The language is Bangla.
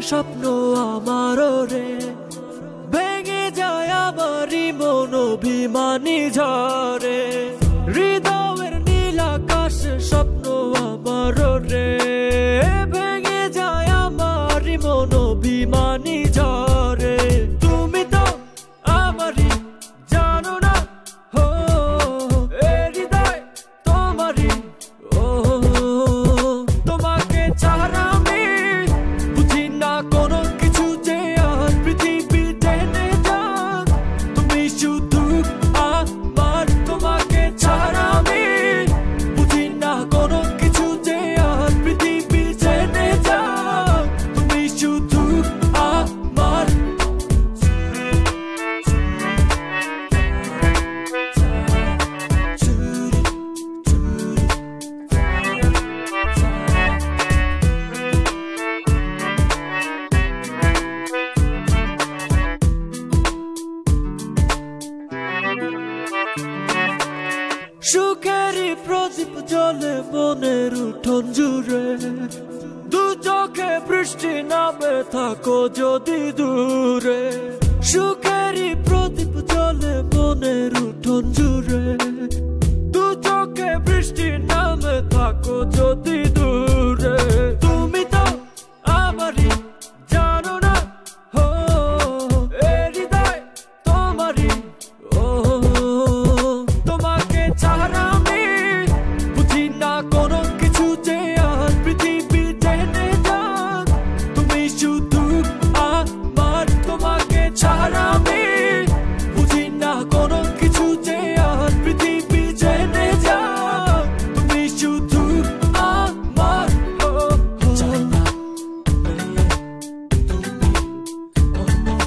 স্বপ্ন আমারও রে, ভেঙে যায় আমারই মন অভিমানী ঝরে। হৃদয়ের নীল আকাশে স্বপ্ন আমারও রে, ভেঙে যায় আমারই মন অভিমানী ঝরে। তুমি তো আমারই জানো না, হো এ হৃদয় তোমারই। ও তোমাকে ছাড়া আমি বুঝি না কোনো কিছু, যে আর পৃথিবী টেনে যাক তুমি শুধু আমার। তোমাকে ছাড়া আমি বুঝি না কোনো কিছু, যে আর পৃথিবী টেনে যাক তুমি শুধু আমার। সুখেরই প্রদীপ জ্বলে মনের উঠোন জুড়ে, দু চোখে বৃষ্টি নামে থাকো যদি দূরে। সুখেরই প্রদীপ জ্বলে মনের উঠোন জুড়ে, দু চোখে বৃষ্টি নামে থাকো যদি দূরে।